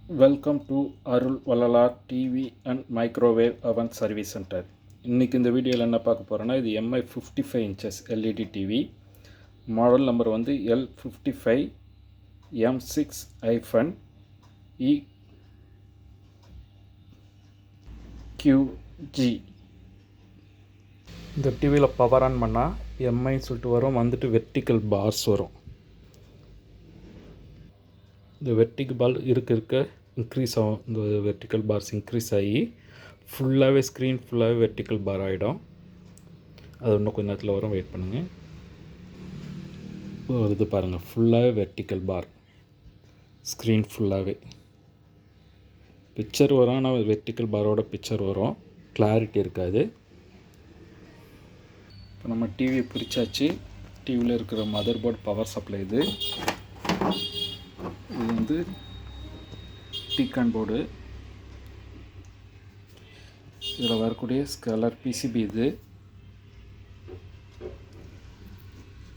Welcome to Arul Vallalar TV and microwave அவன் service centre. இன்றைக்கி இந்த வீடியோவில் என்ன பார்க்க போகிறோன்னா, இது Mi 55 inches LED TV. Model number வந்து L55M6-EQG. இந்த டிவியில் பவர் ஆன் பண்ணால் எம்ஐன்னு சொல்லிட்டு வரும், வந்துட்டு வெர்டிக்கல் பார்ஸ் வரும். இந்த வெர்டிக்கல் பார் இருக்க இன்க்ரீஸ் ஆகும். இந்த வெர்டிக்கல் பார்ஸ் இன்க்ரீஸ் ஆகி ஃபுல்லாகவே ஸ்க்ரீன் ஃபுல்லாகவே வெர்டிக்கல் பார் ஆகிடும். அது இன்னும் கொஞ்சம் நேரத்தில் வரும், வெயிட் பண்ணுங்கள். இது பாருங்கள், ஃபுல்லாகவே வெர்டிக்கல் பார் ஸ்க்ரீன் ஃபுல்லாகவே பிக்சர் வரும். ஆனால் வெர்டிக்கல் பாரோட பிக்சர் வரும், கிளாரிட்டி இருக்காது. இப்போ நம்ம டிவியை பிரித்தாச்சு. டிவியில் இருக்கிற மதர் போர்டு பவர் சப்ளை இது வந்து டிகான் போர்டு. இதில் வரக்கூடிய ஸ்கேலர் பிசிபி இது.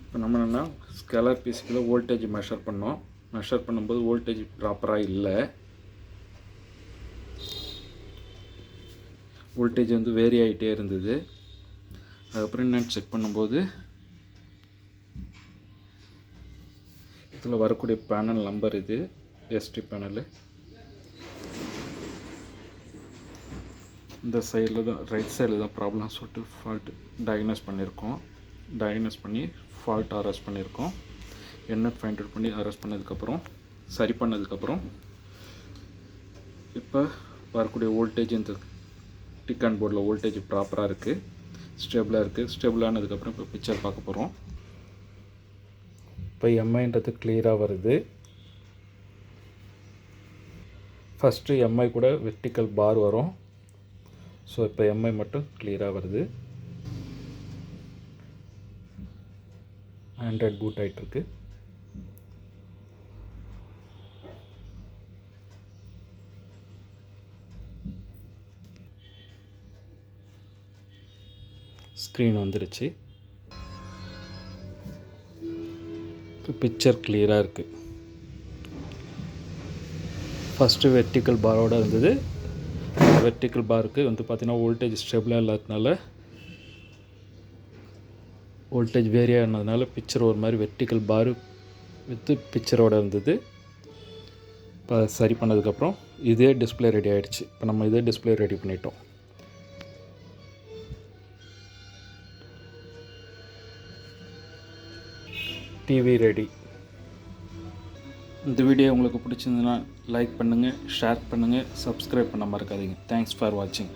இப்போ நம்ம என்னென்னா ஸ்கேலர் பிசிபியில் வோல்டேஜ் மெஷர் பண்ணோம். மெஷர் பண்ணும்போது வோல்டேஜ் ப்ராப்பராக இல்லை. வோல்டேஜ் வந்து வேரி ஆகிட்டே இருந்தது. அதுக்கப்புறம் என்னென்னு செக் பண்ணும்போது இதில் வரக்கூடிய பேனல் நம்பர் இது எஸ்டி பேனலு. இந்த சைடில் தான், ரைட் சைடில் தான் ப்ராப்ளம் சொல்லிட்டு ஃபால்ட் டயக்னோஸ் பண்ணியிருக்கோம். டயக்னோஸ் பண்ணி ஃபால்ட் அரெஸ்ட் பண்ணியிருக்கோம். என்ன ஃபைண்ட் அவுட் பண்ணி அரெஸ்ட் பண்ணதுக்கப்புறம் சரி பண்ணதுக்கப்புறம் இப்போ வரக்கூடிய வோல்டேஜ் இந்த டிகான் போர்டில் வோல்டேஜ் ப்ராப்பராக இருக்குது, ஸ்டேபிளாக இருக்குது. ஸ்டேபிள் ஆனதுக்கப்புறம் இப்போ பிக்சர் பார்க்க போகிறோம். இப்போ எம்ஐன்றது கிளியராக வருது. ஃபஸ்ட்டு எம்ஐ கூட வெர்டிக்கல் பார் வரும். ஸோ இப்போ எம்ஐ மட்டும் கிளியராக வருது. ஆண்ட்ராய்ட் பூட் ஆகிட்டுருக்கு. ஸ்க்ரீன் வந்துருச்சு. பிக்சர் கிளியராக இருக்குது. ஃபஸ்ட்டு வெர்டிக்கல் பாரோடு இருந்தது. வெர்டிக்கல் பாருக்கு வந்து பார்த்திங்கன்னா வோல்டேஜ் ஸ்டெபிளாக இல்லாததுனால, வோல்டேஜ் வேரியாக இருந்ததுனால பிக்சர் ஒரு மாதிரி வெர்டிக்கல் பாரு வித்து பிக்சரோடு இருந்தது. இப்போ சரி பண்ணதுக்கப்புறம் இதே டிஸ்பிளே ரெடி ஆகிடுச்சு. இப்போ நம்ம இதே டிஸ்பிளே ரெடி பண்ணிட்டோம். TV ready. இந்த வீடியோ உங்களுக்கு பிடிச்சிருந்ததுன்னா லைக் பண்ணுங்கள், ஷேர் பண்ணுங்கள், சப்ஸ்கிரைப் பண்ண மறக்காதீங்க. தேங்க்ஸ் ஃபார் வாட்சிங்.